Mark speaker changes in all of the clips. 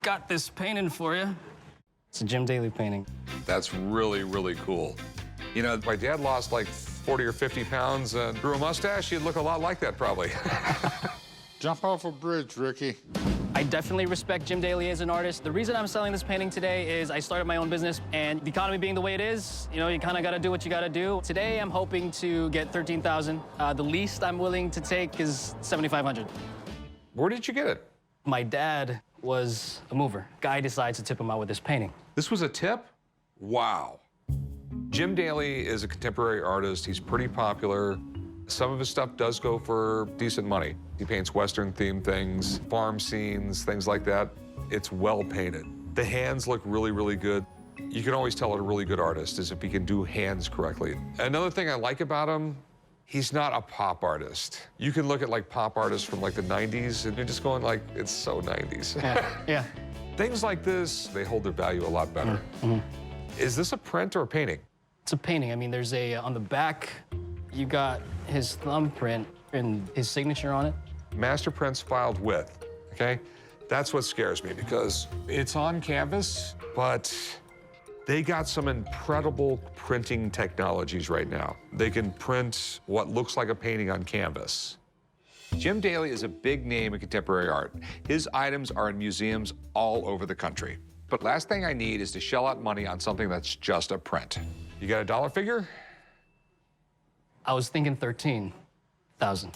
Speaker 1: Got this painting for you. It's a Jim Daly painting.
Speaker 2: That's really, really cool. You know, my dad lost like 40 or 50 pounds and grew a mustache. He'd look a lot like that, probably.
Speaker 3: Jump off a bridge, Ricky.
Speaker 1: I definitely respect Jim Daly as an artist. The reason I'm selling this painting today is I started my own business, and the economy being the way it is, you know, you kind of got to do what you got to do. Today, I'm hoping to get $13,000. The least I'm willing to take is $7,500.
Speaker 2: Where did you get it?
Speaker 1: My dad was a mover. Guy decides to tip him out with this painting.
Speaker 2: This was a tip? Wow. Jim Daly is a contemporary artist. He's pretty popular. Some of his stuff does go for decent money. He paints Western-themed things, farm scenes, things like that. It's well painted. The hands look really, really good. You can always tell what a really good artist is if he can do hands correctly. Another thing I like about him, he's not a pop artist. You can look at like pop artists from like the 90s and you're just going like, it's so 90s.
Speaker 1: Yeah.
Speaker 2: Things like this, they hold their value a lot better. Is this a print or a painting?
Speaker 1: It's a painting. I mean, there's a, on the back, you got his thumbprint and his signature on it.
Speaker 2: Master prints filed with, okay? That's what scares me because it's on canvas, but they got some incredible printing technologies right now. They can print what looks like a painting on canvas. Jim Daly is a big name in contemporary art. His items are in museums all over the country. But last thing I need is to shell out money on something that's just a print. You got a dollar figure?
Speaker 1: I was thinking 13,000.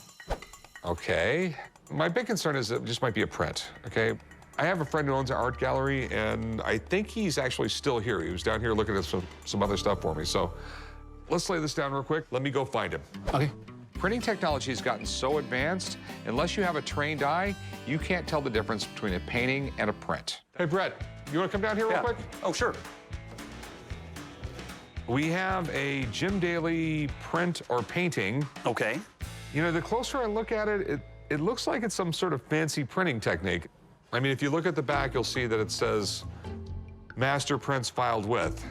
Speaker 2: Okay. My big concern is it just might be a print, okay? I have a friend who owns an art gallery, and I think he's actually still here. He was down here looking at some other stuff for me. So let's lay this down real quick. Let me go find him.
Speaker 1: Okay.
Speaker 2: Printing technology has gotten so advanced, unless you have a trained eye, you can't tell the difference between a painting and a print. Hey, Brett, you want to come down here real quick?
Speaker 4: Oh, sure.
Speaker 2: We have a Jim Daly print or painting.
Speaker 4: Okay.
Speaker 2: You know, the closer I look at it, it looks like it's some sort of fancy printing technique. I mean, if you look at the back, you'll see that it says master prints filed with.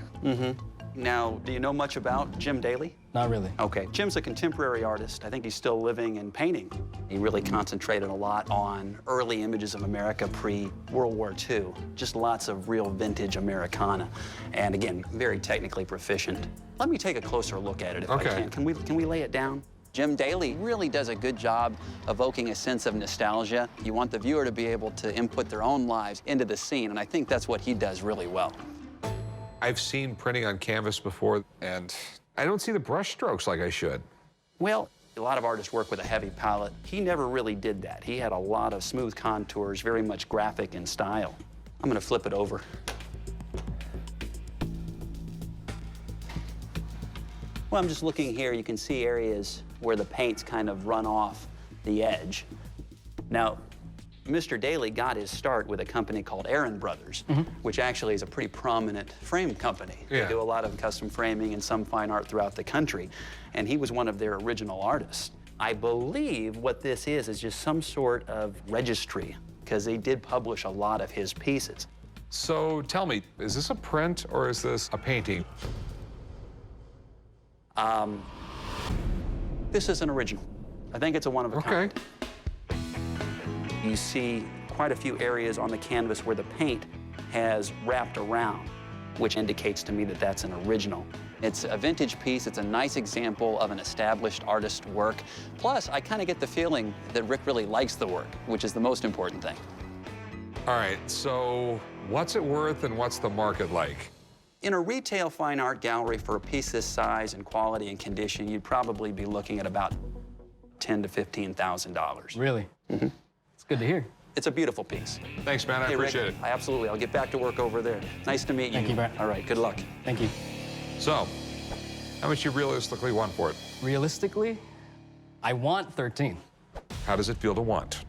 Speaker 4: Now, do you know much about Jim Daly?
Speaker 1: Not really.
Speaker 4: Okay. Jim's a contemporary artist. I think he's still living and painting. He really concentrated a lot on early images of America pre-World War II. Just lots of real vintage Americana. And again, very technically proficient. Let me take a closer look at it if I can. Can we lay it down? Jim Daly really does a good job evoking a sense of nostalgia. You want the viewer to be able to input their own lives into the scene, and I think that's what he does really well.
Speaker 2: I've seen printing on canvas before, and I don't see the brush strokes like I should.
Speaker 4: Well, a lot of artists work with a heavy palette. He never really did that. He had a lot of smooth contours, very much graphic in style. I'm gonna flip it over. Well, I'm just looking here. You can see areas where the paint's kind of run off the edge. Now, Mr. Daly got his start with a company called Aaron Brothers, which actually is a pretty prominent frame company. They do a lot of custom framing and some fine art throughout the country, and he was one of their original artists. I believe what this is just some sort of registry, because they did publish a lot of his pieces.
Speaker 2: So tell me, is this a print or is this a painting?
Speaker 4: This is an original. I think it's a one of a kind. You see quite a few areas on the canvas where the paint has wrapped around, which indicates to me that that's an original. It's a vintage piece. It's a nice example of an established artist's work. Plus, I kind of get the feeling that Rick really likes the work, which is the most important thing.
Speaker 2: All right, so what's it worth and what's the market like?
Speaker 4: In a retail fine art gallery for a piece this size and quality and condition, you'd probably be looking at about $10,000 to $15,000.
Speaker 1: Really? It's good to hear.
Speaker 4: It's a beautiful piece.
Speaker 2: Thanks, man. I appreciate it.
Speaker 4: Absolutely. I'll get back to work over there. Nice to meet you.
Speaker 1: Thank you, Brett.
Speaker 4: All right. Good luck.
Speaker 1: Thank you.
Speaker 2: So, how much you realistically want for it?
Speaker 1: Realistically, I want 13.
Speaker 2: How does it feel to want?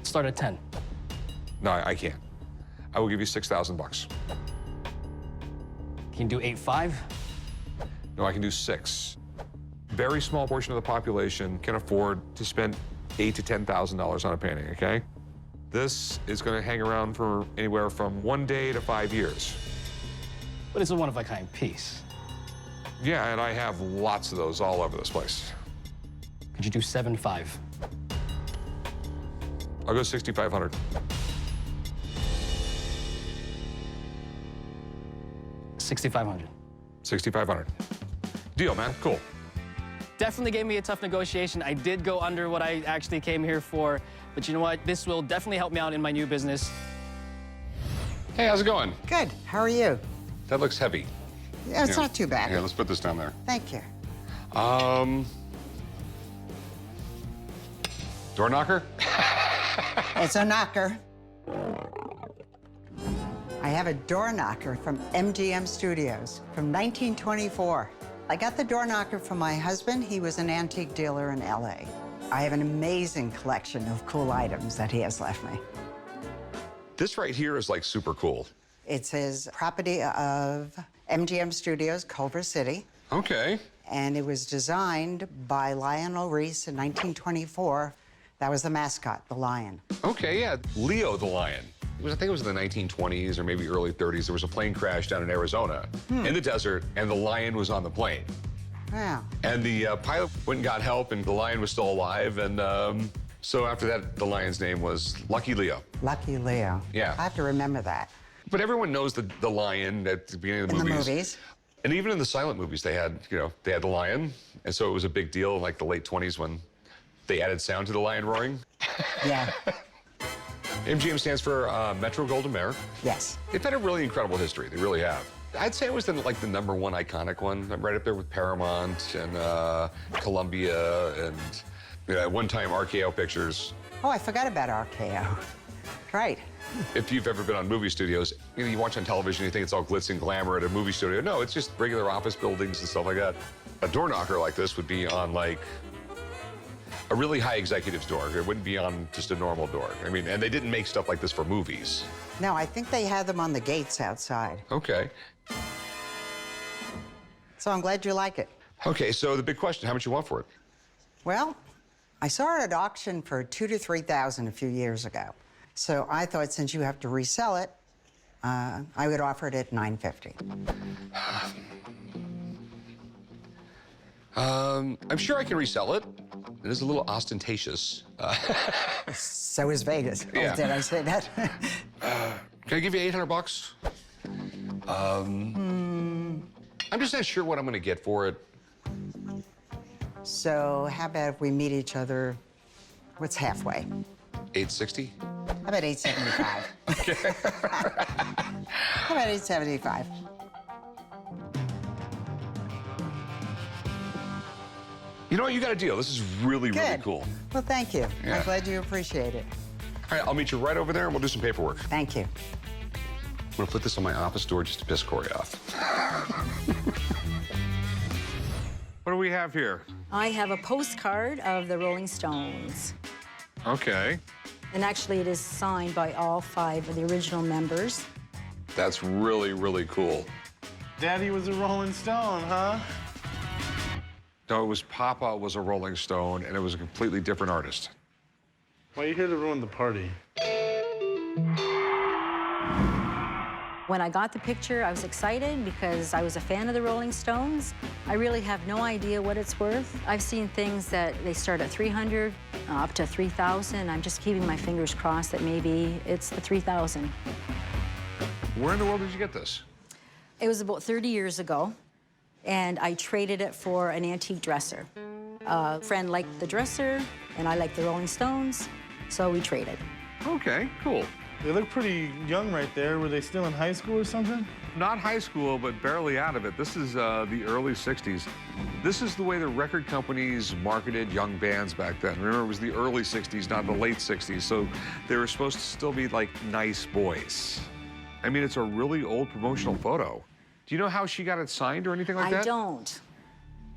Speaker 1: Start at 10.
Speaker 2: No, I can't. I will give you $6,000.
Speaker 1: Can you do 8.5?
Speaker 2: No, I can do 6. Very small portion of the population can afford to spend $8,000 to $10,000 on a painting, okay? This is gonna hang around for anywhere from 1 day to 5 years.
Speaker 1: But it's a one-of-a-kind piece.
Speaker 2: Yeah, and I have lots of those all over this place.
Speaker 1: Could you do 7.5?
Speaker 2: I'll go 6,500.
Speaker 1: 6,500.
Speaker 2: 6,500. Deal, man. Cool.
Speaker 1: Definitely gave me a tough negotiation. I did go under what I actually came here for, but you know what? This will definitely help me out in my new business.
Speaker 2: Hey, how's it going?
Speaker 5: Good. How are you?
Speaker 2: That looks heavy.
Speaker 5: Yeah, it's not too bad.
Speaker 3: Here, let's put this down there.
Speaker 5: Thank you.
Speaker 2: Door knocker?
Speaker 5: It's a knocker. I have a door knocker from MGM Studios from 1924. I got the door knocker from my husband. He was an antique dealer in LA. I have an amazing collection of cool items that he has left me.
Speaker 2: This right here is like super cool.
Speaker 5: It's his property of MGM Studios, Culver City,
Speaker 2: Okay.
Speaker 5: and it was designed by Lionel Reese in 1924. That was the mascot, the lion.
Speaker 2: Okay, yeah. Leo the lion. I think it was in the 1920s or maybe early 30s. There was a plane crash down in Arizona in the desert, and the lion was on the plane.
Speaker 5: Wow.
Speaker 2: And the pilot went and got help, and the lion was still alive. And so after that, the lion's name was Lucky Leo.
Speaker 5: Lucky Leo.
Speaker 2: Yeah.
Speaker 5: I have to remember that.
Speaker 2: But everyone knows the lion at the beginning of the
Speaker 5: In the
Speaker 2: movies.
Speaker 5: movies.
Speaker 2: And even in the silent movies, they had the lion. And so it was a big deal in like the late 20s when they added sound to the lion roaring.
Speaker 5: Yeah.
Speaker 2: MGM stands for Metro Goldwyn Mayer.
Speaker 5: Yes.
Speaker 2: They've had a really incredible history. They really have. I'd say it was the number one iconic one. I'm right up there with Paramount and Columbia and at one time RKO Pictures.
Speaker 5: Oh, I forgot about RKO. Right.
Speaker 2: If you've ever been on movie studios, you watch on television, you think it's all glitz and glamour at a movie studio. No, it's just regular office buildings and stuff like that. A door knocker like this would be on like a really high executive's door. It wouldn't be on just a normal door. I mean, and they didn't make stuff like this for movies.
Speaker 5: No, I think they had them on the gates outside.
Speaker 2: Okay.
Speaker 5: So I'm glad you like it.
Speaker 2: Okay, so the big question, how much you want for it?
Speaker 5: Well, I saw it at auction for $2,000 to $3,000 a few years ago. So I thought since you have to resell it, I would offer it at $950.
Speaker 2: I'm sure I can resell it. It is a little ostentatious.
Speaker 5: So is Vegas.
Speaker 2: Yeah.
Speaker 5: Oh, did I say that?
Speaker 2: Can I give you 800 bucks? I'm just not sure what I'm gonna get for it.
Speaker 5: So how about if we meet each other, what's halfway?
Speaker 2: 860?
Speaker 5: How about 875?
Speaker 2: Okay.
Speaker 5: How about 875?
Speaker 2: You know what? You got a deal. This is really, really
Speaker 5: Good.
Speaker 2: cool.
Speaker 5: Well, thank you.
Speaker 2: Yeah.
Speaker 5: I'm glad you appreciate it.
Speaker 2: All right, I'll meet you right over there and we'll do some paperwork.
Speaker 5: Thank you.
Speaker 2: I'm gonna put this on my office door just to piss Corey off. What do we have here?
Speaker 6: I have a postcard of the Rolling Stones.
Speaker 2: Okay.
Speaker 6: And actually, it is signed by all 5 of the original members.
Speaker 2: That's really, really cool.
Speaker 3: Daddy was a Rolling Stone, huh?
Speaker 2: No, it was Papa was a Rolling Stone, and it was a completely different artist.
Speaker 3: Why are you here to ruin the party?
Speaker 6: When I got the picture, I was excited because I was a fan of the Rolling Stones. I really have no idea what it's worth. I've seen things that they start at $300, up to $3,000. I'm just keeping my fingers crossed that maybe it's the $3,000.
Speaker 2: Where in the world did you get this?
Speaker 6: It was about 30 years ago, and I traded it for an antique dresser. A friend liked the dresser, and I liked the Rolling Stones, so we traded.
Speaker 2: Okay, cool.
Speaker 3: They look pretty young right there. Were they still in high school or something?
Speaker 2: Not high school, but barely out of it. This is the early 60s. This is the way the record companies marketed young bands back then. Remember, it was the early 60s, not the late 60s, so they were supposed to still be like nice boys. I mean, it's a really old promotional photo. Do you know how she got it signed or anything like that?
Speaker 6: I don't.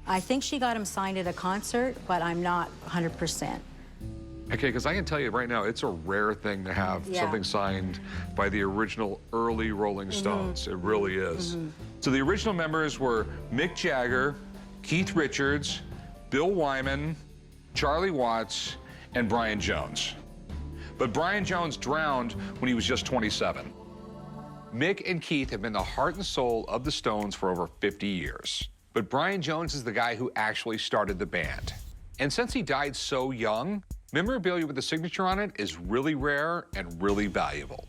Speaker 6: I think she got him signed at a concert, but I'm not 100%.
Speaker 2: Okay, because I can tell you right now, it's a rare thing to have
Speaker 6: Yeah.
Speaker 2: something signed by the original early Rolling Stones. It really is. So the original members were Mick Jagger, Keith Richards, Bill Wyman, Charlie Watts, and Brian Jones. But Brian Jones drowned when he was just 27. Mick and Keith have been the heart and soul of the Stones for over 50 years. But Brian Jones is the guy who actually started the band. And since he died so young, Memorabilia with a signature on it is really rare and really valuable.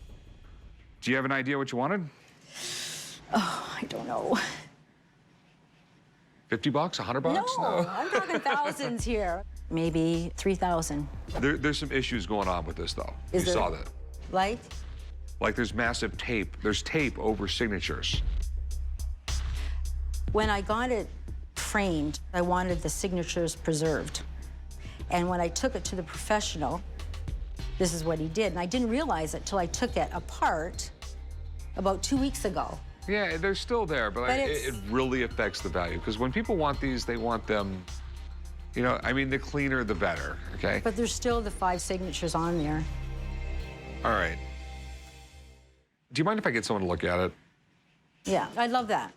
Speaker 2: Do you have an idea what you wanted?
Speaker 6: Oh, I don't know.
Speaker 2: 50 bucks, 100 bucks?
Speaker 6: No, I'm talking thousands here. Maybe 3,000.
Speaker 2: There's some issues going on with this, though.
Speaker 6: Is
Speaker 2: you
Speaker 6: there?
Speaker 2: saw that.
Speaker 6: Like?
Speaker 2: Like there's massive tape. There's tape over signatures.
Speaker 6: When I got it framed, I wanted the signatures preserved. And when I took it to the professional, this is what he did. And I didn't realize it till I took it apart about 2 weeks ago.
Speaker 2: Yeah, they're still there, but it really affects the value. Because when people want these, they want them, you know, I mean, the cleaner, the better, okay?
Speaker 6: But there's still the 5 signatures on there.
Speaker 2: All right. Do you mind if I get someone to look at it?
Speaker 6: Yeah, I'd love that.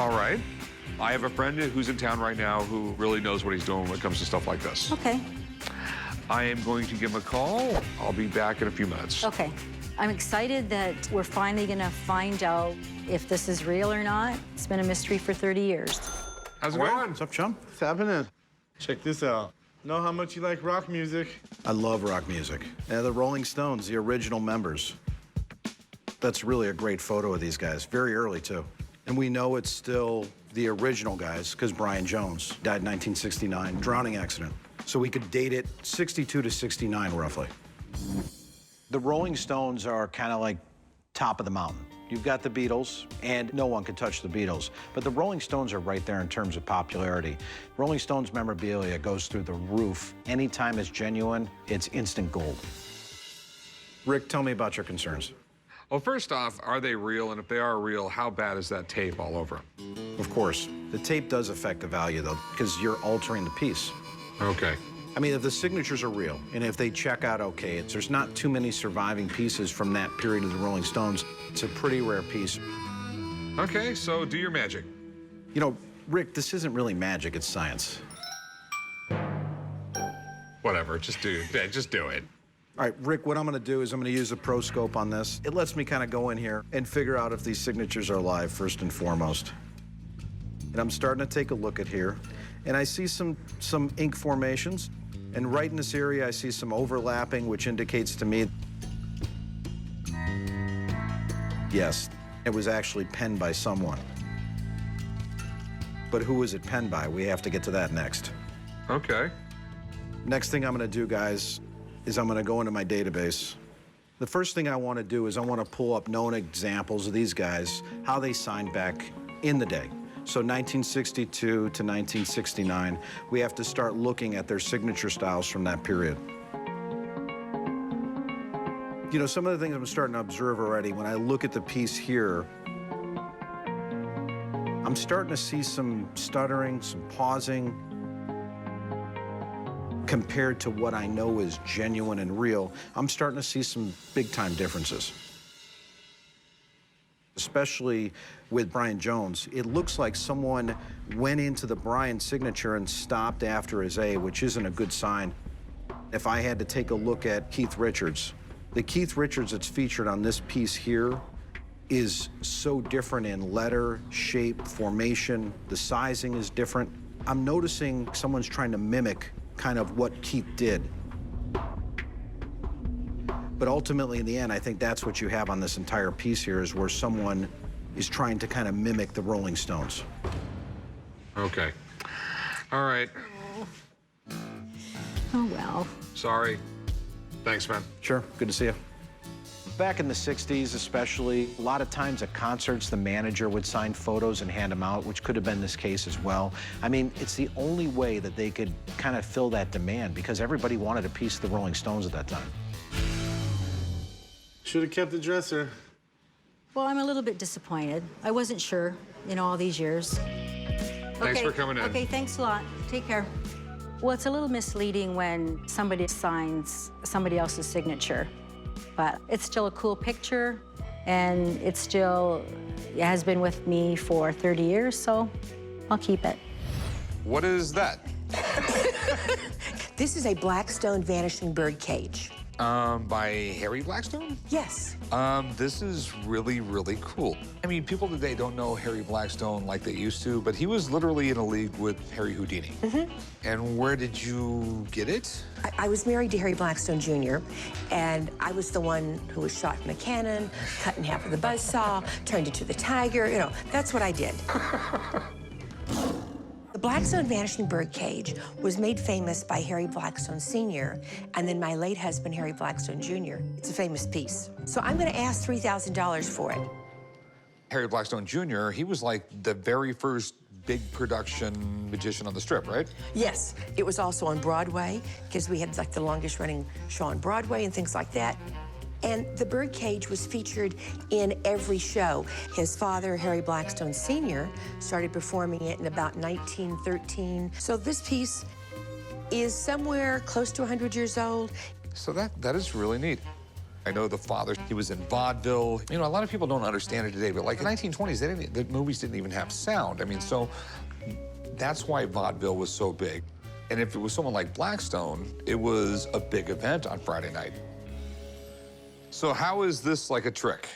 Speaker 2: All right. I have a friend who's in town right now who really knows what he's doing when it comes to stuff like this.
Speaker 6: Okay,
Speaker 2: I am going to give him a call. I'll be back in a few minutes.
Speaker 6: okay. I'm excited that we're finally gonna find out if this is real or not. It's been a mystery for 30 years.
Speaker 2: How's it going?
Speaker 3: What's up, chum? What's happening? Check this out. Know how much you like rock music?
Speaker 7: I love rock music. Yeah, the Rolling Stones, the original members. That's really a great photo of these guys, very early too. And we know it's still the original guys because Brian Jones died in 1969, drowning accident. So we could date it 62 to 69 roughly. The Rolling Stones are kind of like top of the mountain. You've got the Beatles, and no one can touch the Beatles. But the Rolling Stones are right there in terms of popularity. Rolling Stones memorabilia goes through the roof. Anytime it's genuine, it's instant gold. Rick, tell me about your concerns.
Speaker 2: Well, first off, are they real? And if they are real, how bad is that tape all over them?
Speaker 7: Of course. The tape does affect the value, though, because you're altering the piece.
Speaker 2: Okay.
Speaker 7: I mean, if the signatures are real, and if they check out okay, there's not too many surviving pieces from that period of the Rolling Stones. It's a pretty rare piece.
Speaker 2: Okay, so do your magic.
Speaker 7: You know, Rick, this isn't really magic, it's science.
Speaker 2: Whatever, just do it.
Speaker 7: All right, Rick, what I'm gonna do is I'm gonna use the pro scope on this. It lets me kind of go in here and figure out if these signatures are live, first and foremost. And I'm starting to take a look at here, and I see some ink formations. And right in this area, I see some overlapping, which indicates to me, yes, it was actually penned by someone. But who was it penned by? We have to get to that next.
Speaker 2: Okay.
Speaker 7: Next thing I'm gonna do, guys, is I'm gonna go into my database. The first thing I wanna do is I wanna pull up known examples of these guys, how they signed back in the day. So 1962 to 1969, we have to start looking at their signature styles from that period. You know, some of the things I'm starting to observe already, when I look at the piece here, I'm starting to see some stuttering, some pausing, compared to what I know is genuine and real. I'm starting to see some big-time differences. Especially with Brian Jones, it looks like someone went into the Brian signature and stopped after his A, which isn't a good sign. If I had to take a look at Keith Richards, the Keith Richards that's featured on this piece here is so different in letter, shape, formation. The sizing is different. I'm noticing someone's trying to mimic kind of what Keith did. But ultimately, in the end, I think that's what you have on this entire piece here, is where someone is trying to kind of mimic the Rolling Stones.
Speaker 2: Okay. All right.
Speaker 6: Oh, well.
Speaker 2: Sorry. Thanks, man.
Speaker 7: Sure, good to see you. Back in the 60s especially, a lot of times at concerts, the manager would sign photos and hand them out, which could have been this case as well. I mean, it's the only way that they could kind of fill that demand, because everybody wanted a piece of the Rolling Stones at that time.
Speaker 3: Should have kept the dresser.
Speaker 6: Well, I'm a little bit disappointed. I wasn't sure, you know, all these years.
Speaker 2: Thanks for coming in.
Speaker 6: Okay, thanks a lot. Take care. Well, it's a little misleading when somebody signs somebody else's signature, but it's still a cool picture, and it has been with me for 30 years, so I'll keep it.
Speaker 2: What is that?
Speaker 8: This is a Blackstone Vanishing bird cage.
Speaker 2: By Harry Blackstone?
Speaker 8: Yes.
Speaker 2: This is really, really cool. I mean, people today don't know Harry Blackstone like they used to, but he was literally in a league with Harry Houdini. And where did you get it?
Speaker 8: I was married to Harry Blackstone Jr., and I was the one who was shot from a cannon, cut in half with a buzzsaw, turned into the tiger. You know, that's what I did. The Blackstone Vanishing Birdcage was made famous by Harry Blackstone Sr. and then my late husband, Harry Blackstone Jr. It's a famous piece. So I'm going to ask $3,000 for it.
Speaker 2: Harry Blackstone Jr., he was like the very first big production magician on the Strip, right?
Speaker 8: Yes, it was also on Broadway because we had like the longest running show on Broadway and things like that. And the birdcage was featured in every show. His father, Harry Blackstone Sr., started performing it in about 1913. So this piece is somewhere close to 100 years old.
Speaker 2: So that is really neat. I know the father, he was in vaudeville. You know, a lot of people don't understand it today, but like in the 1920s, the movies didn't even have sound. I mean, so that's why vaudeville was so big. And if it was someone like Blackstone, it was a big event on Friday night. So how is this like a trick?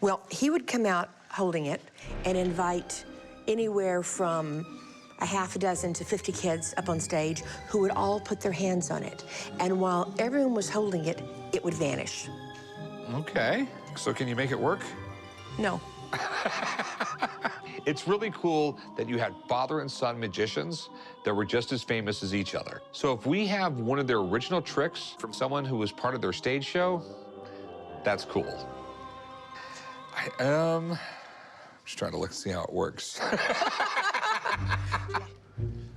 Speaker 8: Well, he would come out holding it and invite anywhere from a half a dozen to 50 kids up on stage who would all put their hands on it. And while everyone was holding it, it would vanish.
Speaker 2: Okay. So can you make it work?
Speaker 8: No.
Speaker 2: It's really cool that you had father and son magicians that were just as famous as each other. So if we have one of their original tricks from someone who was part of their stage show, that's cool. I'm just trying to look, see how it works.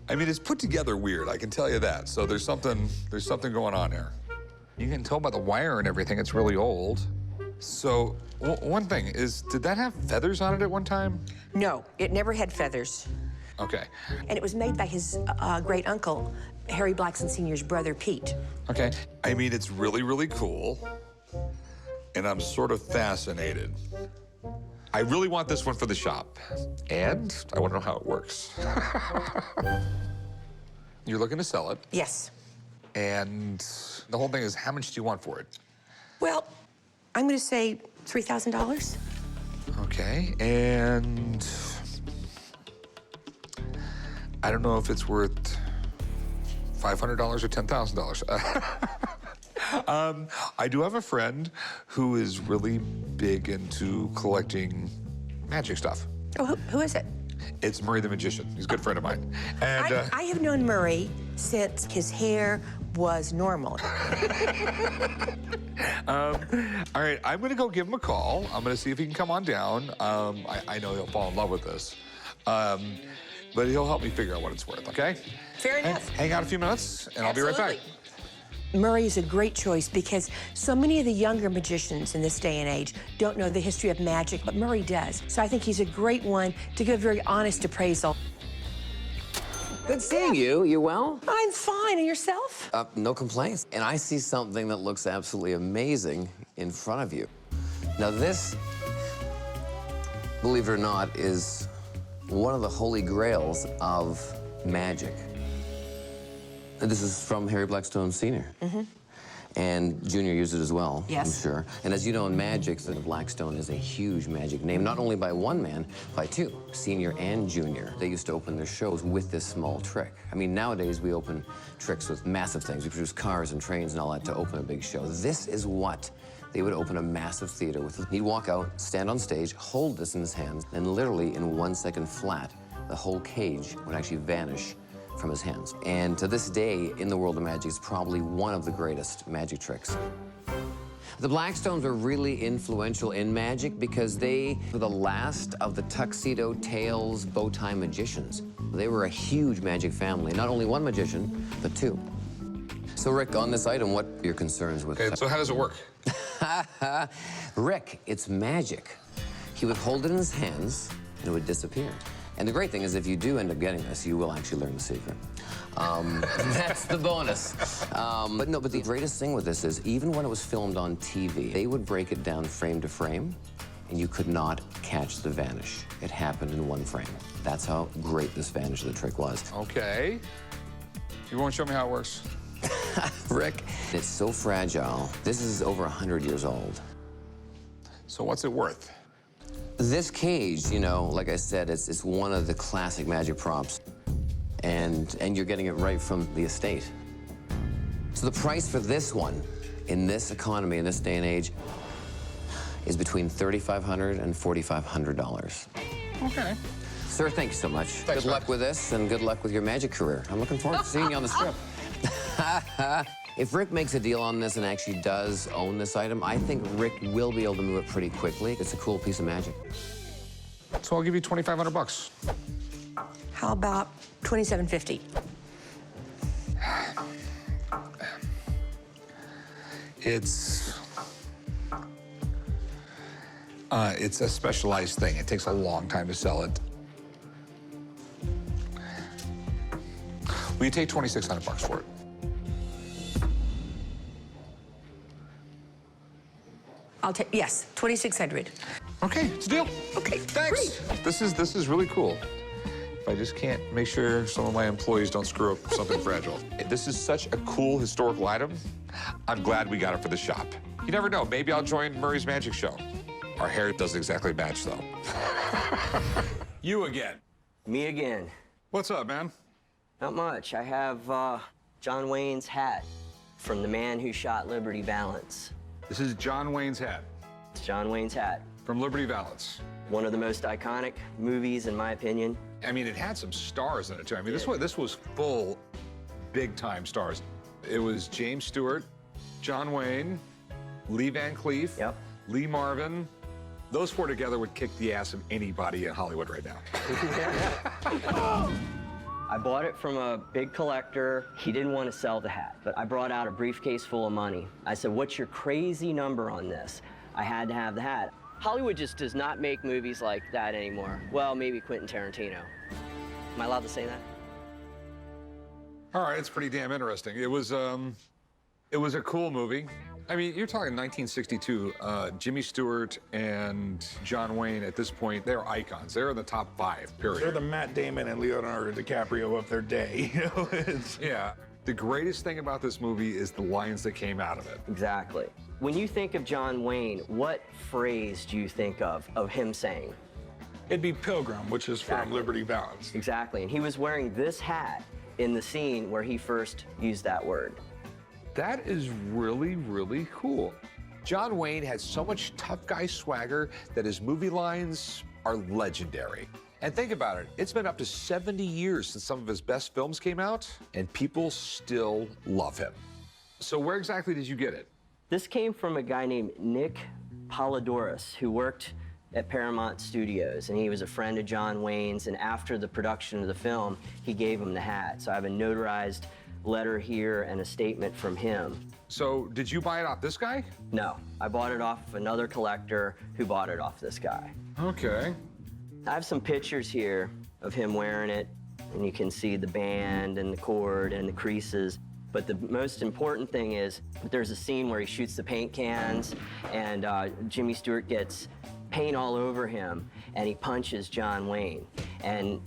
Speaker 2: I mean, it's put together weird, I can tell you that. So there's something going on here. You can tell by the wire and everything, it's really old. So one thing is, did that have feathers on it at one time?
Speaker 8: No, it never had feathers.
Speaker 2: Okay.
Speaker 8: And it was made by his great uncle, Harry Blackstone Sr.'s brother, Pete.
Speaker 2: Okay. I mean, it's really, really cool. And I'm sort of fascinated. I really want this one for the shop. And I want to know how it works. You're looking to sell it.
Speaker 8: Yes.
Speaker 2: And the whole thing is, how much do you want for it?
Speaker 8: Well, I'm going to say $3,000.
Speaker 2: Okay, and I don't know if it's worth $500 or $10,000. I do have a friend who is really big into collecting magic stuff.
Speaker 8: Oh, who is it?
Speaker 2: It's Murray the Magician. He's a good friend of mine. And
Speaker 8: I have known Murray since his hair was normal.
Speaker 2: all right, I'm gonna go give him a call. I'm gonna see if he can come on down. I know he'll fall in love with this. But he'll help me figure out what it's worth, okay?
Speaker 8: Fair enough.
Speaker 2: Hang out a few minutes, and I'll be right back.
Speaker 8: Murray is a great choice because so many of the younger magicians in this day and age don't know the history of magic, but Murray does. So I think he's a great one to give a very honest appraisal.
Speaker 9: Good seeing you. You well?
Speaker 8: I'm fine. And yourself?
Speaker 9: No complaints. And I see something that looks absolutely amazing in front of you. Now this, believe it or not, is one of the holy grails of magic. And this is from Harry Blackstone Sr. And Junior used it as well,
Speaker 8: yes.
Speaker 9: I'm sure. And as you know, in magic, the Blackstone is a huge magic name, not only by one man, by two, Senior and Junior. They used to open their shows with this small trick. I mean, nowadays we open tricks with massive things. We produce cars and trains and all that to open a big show. This is what they would open a massive theater with. He'd walk out, stand on stage, hold this in his hands, and literally in 1 second flat, the whole cage would actually vanish from his hands. And to this day, in the world of magic, it's probably one of the greatest magic tricks. The Blackstones were really influential in magic because they were the last of the tuxedo tails, bow tie magicians. They were a huge magic family, not only one magician, but two. So Rick, on this item, what are your concerns with it?
Speaker 2: Okay, so how does it work?
Speaker 9: Rick, it's magic. He would hold it in his hands and it would disappear. And the great thing is if you do end up getting this, you will actually learn the secret. That's the bonus. But the greatest thing with this is even when it was filmed on TV, they would break it down frame to frame and you could not catch the vanish. It happened in one frame. That's how great this vanish of the trick was.
Speaker 2: Okay. You want to show me how it works?
Speaker 9: Rick, it's so fragile. This is over 100 years old.
Speaker 2: So what's it worth?
Speaker 9: This cage, you know, like I said, it's one of the classic magic props. And you're getting it right from the estate. So the price for this one, in this economy, in this day and age, is between $3,500 and $4,500.
Speaker 2: Okay.
Speaker 9: Sir, thank you so much.
Speaker 2: Thanks,
Speaker 9: good luck with this, and good luck with your magic career. I'm looking forward to seeing you on the strip. If Rick makes a deal on this and actually does own this item, I think Rick will be able to move it pretty quickly. It's a cool piece of magic.
Speaker 2: So I'll give you $2,500.
Speaker 8: How about $2,750?
Speaker 2: It's a specialized thing. It takes a long time to sell it. Will you take $2,600 for it?
Speaker 8: I'll take, yes, $2,600.
Speaker 2: Okay, it's a deal.
Speaker 8: Okay,
Speaker 2: Thanks.
Speaker 8: great.
Speaker 2: This is really cool. If I just can't make sure some of my employees don't screw up something fragile. This is such a cool historical item. I'm glad we got it for the shop. You never know, maybe I'll join Murray's Magic Show. Our hair doesn't exactly match, though. You again.
Speaker 10: Me again.
Speaker 2: What's up, man?
Speaker 10: Not much. I have John Wayne's hat from the man who shot Liberty Valance.
Speaker 2: This is John Wayne's hat
Speaker 10: It's John Wayne's hat.
Speaker 2: from Liberty Valance.
Speaker 10: One of the most iconic movies, in my opinion.
Speaker 2: I mean, it had some stars in it, too. I mean, this was full big-time stars. It was James Stewart, John Wayne, Lee Van Cleef,
Speaker 10: Yep.
Speaker 2: Lee Marvin. Those four together would kick the ass of anybody in Hollywood right now.
Speaker 10: I bought it from a big collector. He didn't want to sell the hat, but I brought out a briefcase full of money. I said, "What's your crazy number on this?" I had to have the hat. Hollywood just does not make movies like that anymore. Well, maybe Quentin Tarantino. Am I allowed to say that?
Speaker 2: All right, it's pretty damn interesting. It was a cool movie. I mean, you're talking 1962. Jimmy Stewart and John Wayne, at this point, they're icons. They're in the top 5, period.
Speaker 11: They're the Matt Damon and Leonardo DiCaprio of their day. You know,
Speaker 2: Yeah. The greatest thing about this movie is the lines that came out of it.
Speaker 10: Exactly. When you think of John Wayne, what phrase do you think of him saying?
Speaker 11: It'd be Pilgrim, which is from
Speaker 10: Exactly.
Speaker 11: Liberty Valance.
Speaker 10: Exactly. And he was wearing this hat in the scene where he first used that word.
Speaker 2: That is really, really cool. John Wayne had so much tough guy swagger that his movie lines are legendary. And think about it, it's been up to 70 years since some of his best films came out, and people still love him. So where exactly did you get it?
Speaker 10: This came from a guy named Nick Polidorus, who worked at Paramount Studios, and he was a friend of John Wayne's, and after the production of the film, he gave him the hat. So I have a notarized letter here and a statement from him.
Speaker 2: So did you buy it off this guy?
Speaker 10: No, I bought it off another collector who bought it off this guy.
Speaker 2: Okay.
Speaker 10: I have some pictures here of him wearing it, and you can see the band and the cord and the creases. But the most important thing is there's a scene where he shoots the paint cans, and Jimmy Stewart gets paint all over him, and he punches John Wayne. And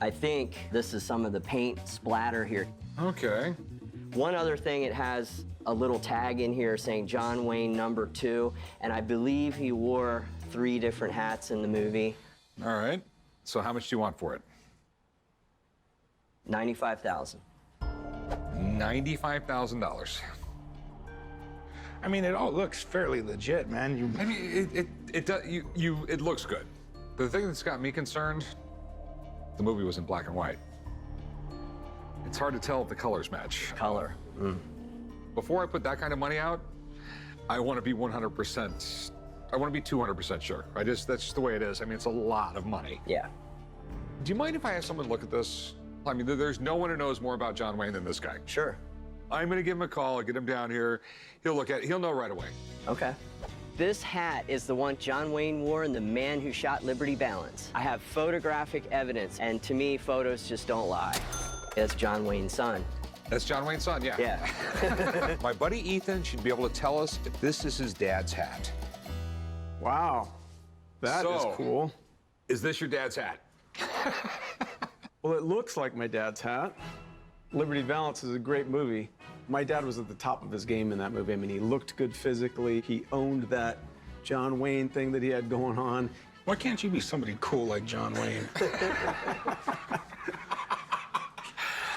Speaker 10: I think this is some of the paint splatter here.
Speaker 2: Okay.
Speaker 10: One other thing, it has a little tag in here saying John Wayne #2, and I believe he wore 3 different hats in the movie.
Speaker 2: All right. So how much do you want for it?
Speaker 10: $95,000.
Speaker 2: $95,000.
Speaker 11: I mean, it all looks fairly legit, man.
Speaker 2: I mean, it looks good. The thing that's got me concerned, the movie was in black and white. It's hard to tell if the colors match.
Speaker 10: Color.
Speaker 2: Before I put that kind of money out, I want to be 100%, I want to be 200% sure. That's just the way it is. I mean, it's a lot of money.
Speaker 10: Yeah.
Speaker 2: Do you mind if I have someone look at this? I mean, there's no one who knows more about John Wayne than this guy.
Speaker 10: Sure.
Speaker 2: I'm going to give him a call, get him down here. He'll look at it. He'll know right away.
Speaker 10: Okay. This hat is the one John Wayne wore in The Man Who Shot Liberty Valance. I have photographic evidence, and to me, photos just don't lie. It's John Wayne's son.
Speaker 2: That's John Wayne's son, yeah.
Speaker 10: Yeah.
Speaker 2: My buddy Ethan should be able to tell us if this is his dad's hat.
Speaker 11: Wow. That is
Speaker 2: So-
Speaker 11: cool.
Speaker 2: Is this your dad's hat?
Speaker 11: Well, it looks like my dad's hat. Liberty Valance is a great movie.
Speaker 12: My dad was at the top of his game in that movie. I mean, he looked good physically. He owned that John Wayne thing that he had going on.
Speaker 11: Why can't you be somebody cool like John Wayne?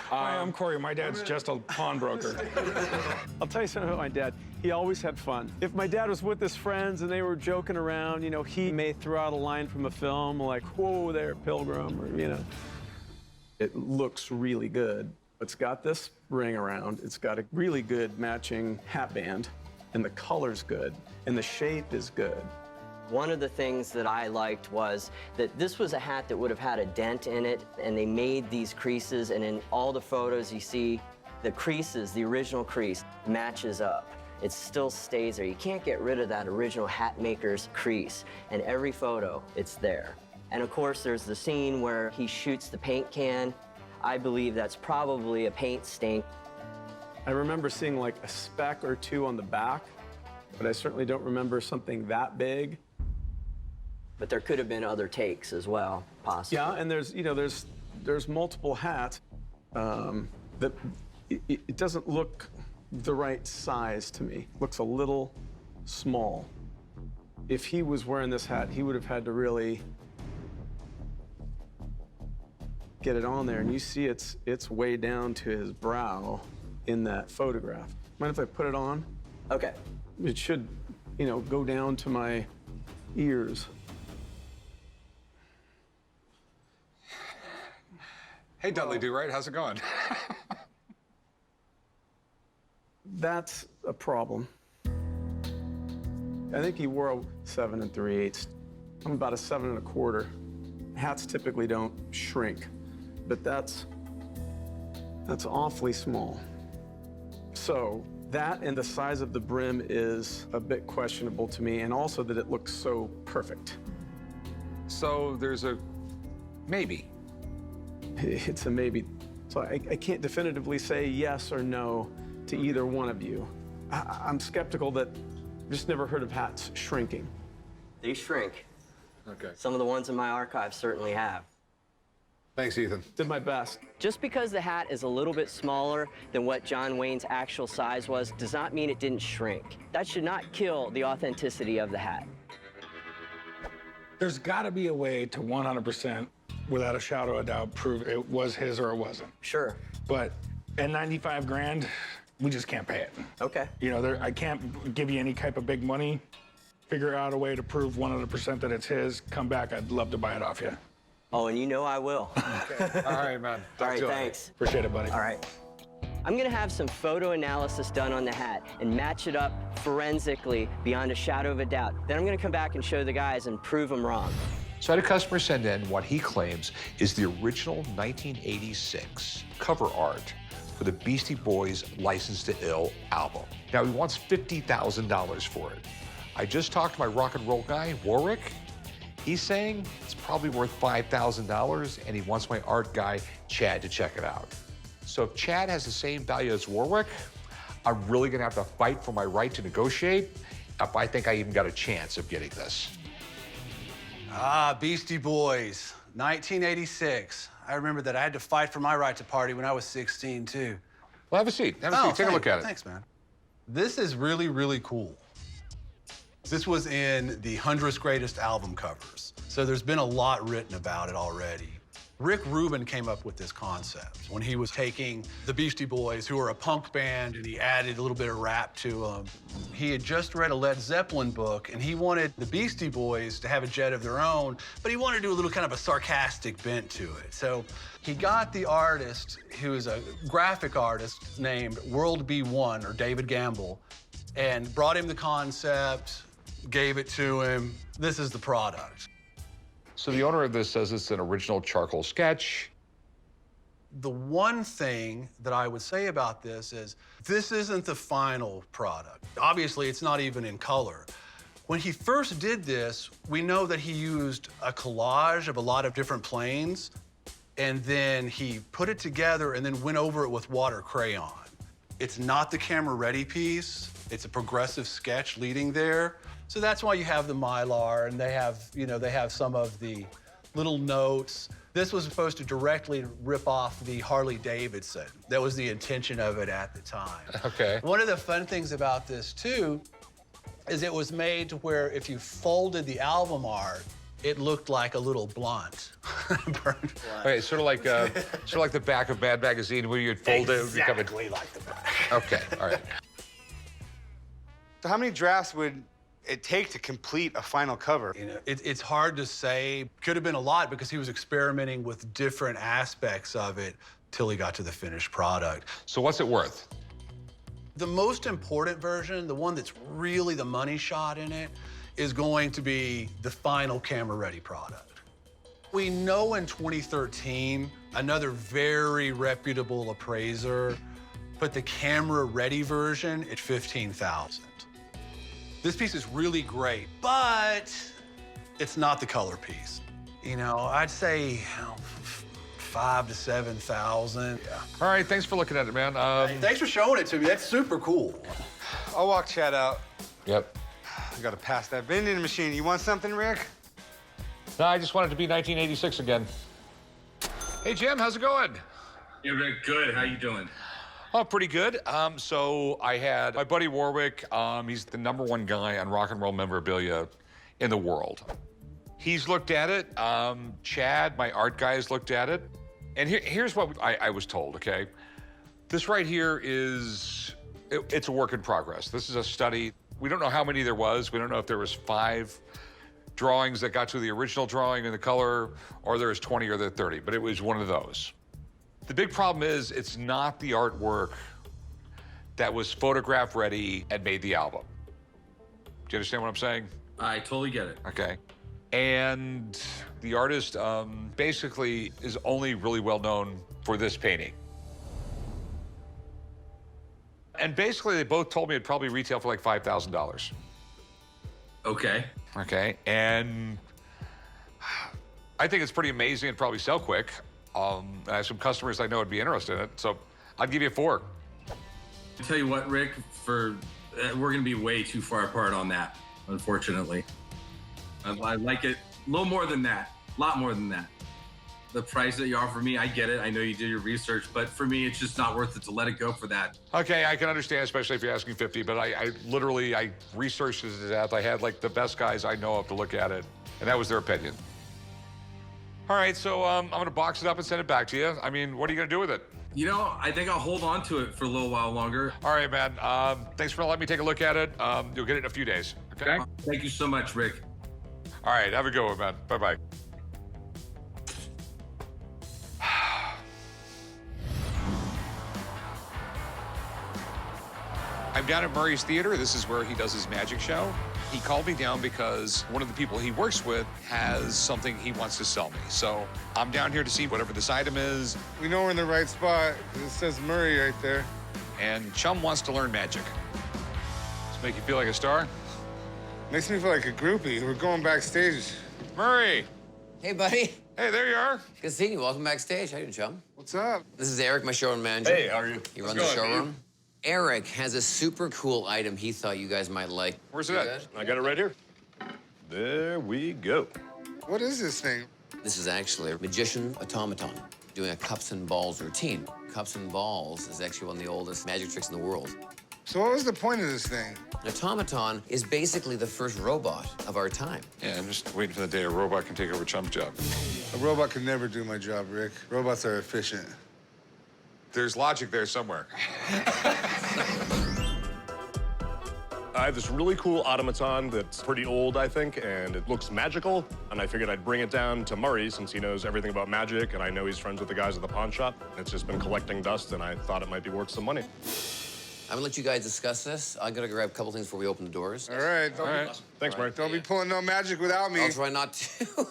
Speaker 11: Hi, I'm Corey. My dad's just a pawnbroker.
Speaker 12: I'll tell you something about my dad. He always had fun. If my dad was with his friends and they were joking around, you know, he may throw out a line from a film like, whoa there, Pilgrim, or, you know. It looks really good. It's got this ring around. It's got a really good matching hat band, and the color's good, and the shape is good.
Speaker 10: One of the things that I liked was that this was a hat that would have had a dent in it, and they made these creases, and in all the photos you see, the creases, the original crease, matches up. It still stays there. You can't get rid of that original hat maker's crease, and every photo, it's there. And of course, there's the scene where he shoots the paint can. I believe that's probably a paint stain.
Speaker 12: I remember seeing like a speck or two on the back, but I certainly don't remember something that big.
Speaker 10: But there could have been other takes as well, possibly.
Speaker 12: Yeah, and there's, you know, there's multiple hats that it doesn't look the right size to me. It looks a little small. If he was wearing this hat, he would have had to really get it on there, and you see it's way down to his brow in that photograph. Mind if I put it on?
Speaker 10: Okay.
Speaker 12: It should, you know, go down to my ears.
Speaker 2: Hey, Dudley Do-Right, how's it going?
Speaker 12: That's a problem. I think he wore a 7 3/8. I'm about a 7 1/4. Hats typically don't shrink, but that's awfully small. So that and the size of the brim is a bit questionable to me, and also that it looks so perfect.
Speaker 2: So there's a maybe.
Speaker 12: It's a maybe. So I can't definitively say yes or no to either one of you. I'm skeptical that I've just never heard of hats shrinking.
Speaker 10: They shrink.
Speaker 2: Okay.
Speaker 10: Some of the ones in my archive certainly have.
Speaker 2: Thanks, Ethan.
Speaker 12: Did my best.
Speaker 10: Just because the hat is a little bit smaller than what John Wayne's actual size was does not mean it didn't shrink. That should not kill the authenticity of the hat.
Speaker 11: There's got to be a way to 100%, without a shadow of a doubt, prove it was his or it wasn't.
Speaker 10: Sure.
Speaker 11: But at 95 grand, we just can't pay it.
Speaker 10: Okay.
Speaker 11: You know, I can't give you any type of big money. Figure out a way to prove 100% that it's his. Come back, I'd love to buy it off you.
Speaker 10: Oh, and you know I will.
Speaker 2: Okay. All right, man.
Speaker 10: All right, thanks.
Speaker 11: Appreciate it, buddy.
Speaker 10: All right. I'm gonna have some photo analysis done on the hat and match it up forensically beyond a shadow of a doubt. Then I'm gonna come back and show the guys and prove them wrong.
Speaker 2: So I had a customer send in what he claims is the original 1986 cover art for the Beastie Boys' License to Ill album. Now, he wants $50,000 for it. I just talked to my rock and roll guy, Warwick. He's saying it's probably worth $5,000, and he wants my art guy, Chad, to check it out. So if Chad has the same value as Warwick, I'm really gonna have to fight for my right to negotiate if I think I even got a chance of getting this.
Speaker 13: Ah, Beastie Boys, 1986. I remember that. I had to fight for my right to party when I was 16, too.
Speaker 2: Well, have a seat. Have a seat. Take a look at it.
Speaker 13: Thanks, man. This is really, really cool. This was in the 100th Greatest Album covers. So there's been a lot written about it already. Rick Rubin came up with this concept when he was taking the Beastie Boys, who were a punk band, and he added a little bit of rap to them. He had just read a Led Zeppelin book, and he wanted the Beastie Boys to have a jet of their own, but he wanted to do a little kind of a sarcastic bent to it. So he got the artist, who is a graphic artist named World B1, or David Gamble, and brought him the concept, gave it to him. This is the product.
Speaker 2: So the owner of this says it's an original charcoal sketch.
Speaker 13: The one thing that I would say about this is this isn't the final product. Obviously, it's not even in color. When he first did this, we know that he used a collage of a lot of different planes, and then he put it together and then went over it with water crayon. It's not the camera-ready piece. It's a progressive sketch leading there. So that's why you have the Mylar, and they have, you know, they have some of the little notes. This was supposed to directly rip off the Harley Davidson. That was the intention of it at the time.
Speaker 2: Okay.
Speaker 13: One of the fun things about this, too, is it was made to where if you folded the album art, it looked like a little blunt. Burnt blunt.
Speaker 2: Okay, sort of like the back of Mad Magazine where you'd fold it.
Speaker 13: Exactly like the back.
Speaker 2: Okay, all right.
Speaker 3: So how many drafts would it take to complete a final cover?
Speaker 13: You know, it's hard to say. Could have been a lot because he was experimenting with different aspects of it till he got to the finished product.
Speaker 2: So what's it worth?
Speaker 13: The most important version, the one that's really the money shot in it, is going to be the final camera-ready product. We know in 2013, another very reputable appraiser put the camera-ready version at $15,000. This piece is really great, but it's not the color piece. You know, I'd say $5,000 to $7,000. Yeah.
Speaker 2: All right, thanks for looking at it, man.
Speaker 13: Hey, thanks for showing it to me. That's super cool.
Speaker 3: I'll walk Chad out.
Speaker 2: Yep.
Speaker 3: I gotta pass that vending machine. You want something, Rick?
Speaker 2: No, I just want it to be 1986 again. Hey, Jim, how's it going?
Speaker 14: Yeah, Rick, good. How you doing?
Speaker 2: Oh, pretty good. So I had my buddy Warwick. He's the #1 guy on rock and roll memorabilia in the world. He's looked at it. Chad, my art guy, has looked at it. And here's what I was told, okay? This right here is, it's a work in progress. This is a study. We don't know how many there was. We don't know if there was 5 drawings that got to the original drawing in the color, or there was 20 or there 30, but it was one of those. The big problem is it's not the artwork that was photograph ready and made the album. Do you understand what I'm saying?
Speaker 14: I totally get it.
Speaker 2: Okay. And the artist basically is only really well known for this painting. And basically, they both told me it'd probably retail for like $5,000.
Speaker 14: Okay.
Speaker 2: Okay, and I think it's pretty amazing. It'd probably sell quick. I have some customers I know would be interested in it, so I'd give you a 4.
Speaker 14: I tell you what, Rick, we're gonna be way too far apart on that, unfortunately. I like it a little more than that, a lot more than that. The price that you offer me, I get it. I know you did your research, but for me, it's just not worth it to let it go for that.
Speaker 2: Okay, I can understand, especially if you're asking 50, but I literally researched it to death. I had like the best guys I know of to look at it, and that was their opinion. All right, so I'm gonna box it up and send it back to you. I mean, what are you gonna do with it?
Speaker 14: You know, I think I'll hold on to it for a little while longer.
Speaker 2: All right, man. Thanks for letting me take a look at it. You'll get it in a few days, okay?
Speaker 14: Thank you so much, Rick.
Speaker 2: All right, have a good one, man. Bye-bye. I'm down at Murray's Theater. This is where he does his magic show. He called me down because one of the people he works with has something he wants to sell me. So I'm down here to see whatever this item is.
Speaker 3: We know we're in the right spot, 'cause it says Murray right there.
Speaker 2: And Chum wants to learn magic. Does it make you feel like a star?
Speaker 3: Makes me feel like a groupie. We're going backstage.
Speaker 2: Murray!
Speaker 9: Hey, buddy.
Speaker 2: Hey, there you are.
Speaker 9: Good seeing you. Welcome backstage. How you doing, chum?
Speaker 3: What's up?
Speaker 9: This is Eric, my showroom manager.
Speaker 14: Hey, how are you?
Speaker 9: You run the showroom? Eric has a super cool item he thought you guys might like.
Speaker 2: Where's it at?
Speaker 15: I got it right here. There we go.
Speaker 3: What is this thing?
Speaker 4: This is actually a magician automaton doing a cups and balls routine. Cups and balls is actually one of the oldest magic tricks in the world.
Speaker 3: So what was the point of this thing?
Speaker 4: An automaton is basically the first robot of our time.
Speaker 2: Yeah, I'm just waiting for the day a robot can take over Chum's job.
Speaker 3: A robot could never do my job, Rick. Robots are efficient.
Speaker 2: There's logic there somewhere.
Speaker 15: I have this really cool automaton that's pretty old, I think, and it looks magical. And I figured I'd bring it down to Murray since he knows everything about magic, and I know he's friends with the guys at the pawn shop. It's just been collecting dust, and I thought it might be worth some money.
Speaker 4: I'm gonna let you guys discuss this. I'm gonna grab a couple things before we open the doors.
Speaker 3: All right.
Speaker 2: All right.
Speaker 15: Thanks, Murray.
Speaker 3: Don't be pulling no magic without me.
Speaker 4: I'll try not to.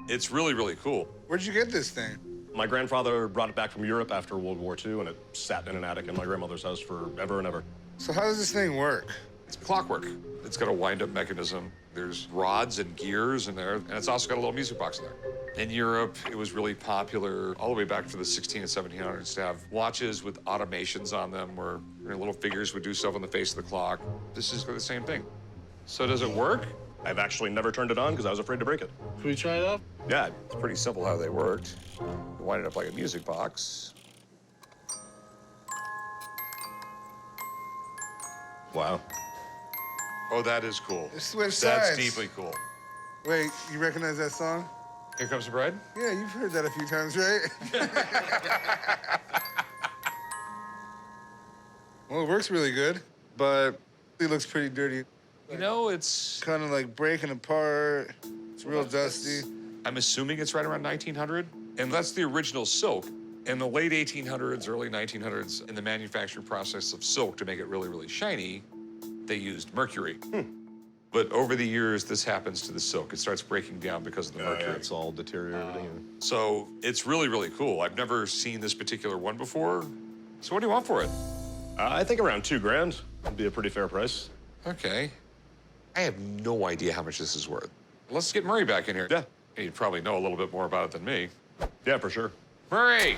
Speaker 2: It's really, really cool.
Speaker 3: Where'd you get this thing?
Speaker 15: My grandfather brought it back from Europe after World War II, and it sat in an attic in my grandmother's house forever and ever.
Speaker 3: So how does this thing work?
Speaker 2: It's clockwork. It's got a wind-up mechanism. There's rods and gears in there, and it's also got a little music box in there. In Europe, it was really popular all the way back to the 16 and 1700s to have watches with automations on them where little figures would do stuff on the face of the clock. This is the same thing. So does it work?
Speaker 15: I've actually never turned it on because I was afraid to break it.
Speaker 3: Can we try it out?
Speaker 15: Yeah.
Speaker 2: It's pretty simple how they worked. You wind it up like a music box.
Speaker 15: Wow.
Speaker 2: Oh, that is cool.
Speaker 3: Switch
Speaker 2: That's
Speaker 3: sides.
Speaker 2: deeply cool.
Speaker 3: Wait, you recognize that song?
Speaker 2: Here Comes the Bride?
Speaker 3: Yeah, you've heard that a few times, right? Well, it works really good, but it looks pretty dirty.
Speaker 2: You know, it's
Speaker 3: kind of like breaking apart. It's real dusty.
Speaker 2: I'm assuming it's right around 1900, and that's the original silk. In the late 1800s, early 1900s, in the manufacturing process of silk to make it really, really shiny, they used mercury. But over the years, this happens to the silk. It starts breaking down because of the mercury.
Speaker 15: Yeah, it's all deteriorating.
Speaker 2: So it's really, really cool. I've never seen this particular one before. So what do you want for it?
Speaker 15: I think around $2,000 would be a pretty fair price.
Speaker 2: Okay. I have no idea how much this is worth. Let's get Murray back in here.
Speaker 15: Yeah.
Speaker 2: He'd probably know a little bit more about it than me.
Speaker 15: Yeah, for sure.
Speaker 2: Murray!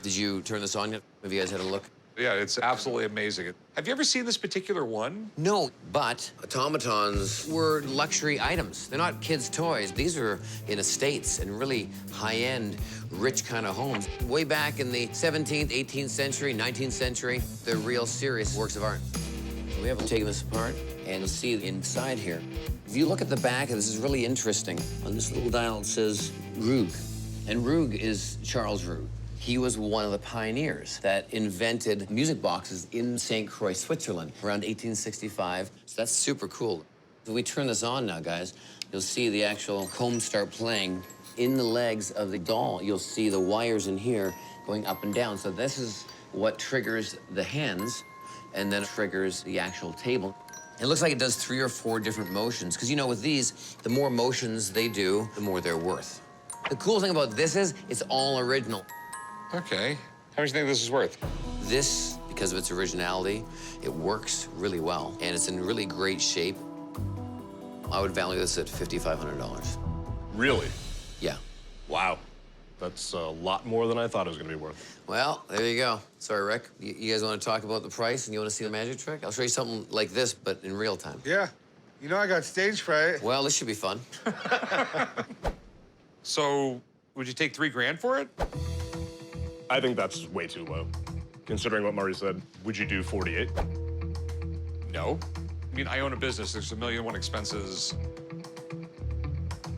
Speaker 9: Did you turn this on yet? Have you guys had a look?
Speaker 2: Yeah, it's absolutely amazing. Have you ever seen this particular one?
Speaker 9: No, but automatons were luxury items. They're not kids' toys. These are in estates and really high-end, rich kind of homes. Way back in the 17th, 18th century, 19th century, they're real serious works of art. We haven't taken this apart, and you'll see inside here. If you look at the back, this is really interesting. On this little dial, it says Rug. And Rug is Charles Rug. He was one of the pioneers that invented music boxes in St. Croix, Switzerland, around 1865. So that's super cool. If we turn this on now, guys, you'll see the actual combs start playing. In the legs of the doll, you'll see the wires in here going up and down. So this is what triggers the hands, and then triggers the actual table. It looks like it does 3 or 4 different motions, because you know, with these, the more motions they do, the more they're worth. The cool thing about this is, it's all original.
Speaker 2: Okay. How much do you think this is worth?
Speaker 9: This, because of its originality, it works really well, and it's in really great shape. I would value this at $5,500.
Speaker 15: Really?
Speaker 9: Yeah.
Speaker 15: Wow. That's a lot more than I thought it was going to be worth.
Speaker 9: Well, there you go. Sorry, Rick. You guys want to talk about the price and you want to see the magic trick? I'll show you something like this, but in real time.
Speaker 3: Yeah. You know I got stage fright.
Speaker 9: Well, this should be fun.
Speaker 2: So, would you take $3,000 for it?
Speaker 15: I think that's way too low. Considering what Murray said, would you do 48?
Speaker 2: No. I mean, I own a business. There's a million and one expenses.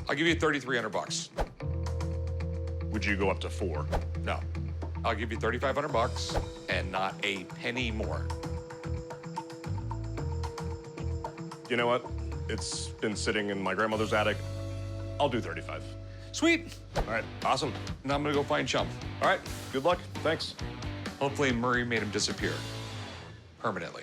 Speaker 2: I'll give you $3,300.
Speaker 15: Would you go up to 4?
Speaker 2: No. I'll give you $3,500 and not a penny more.
Speaker 15: You know what? It's been sitting in my grandmother's attic. I'll do 35.
Speaker 2: Sweet.
Speaker 15: All right, awesome.
Speaker 2: Now I'm gonna go find Chump.
Speaker 15: All right, good luck. Thanks.
Speaker 2: Hopefully Murray made him disappear permanently.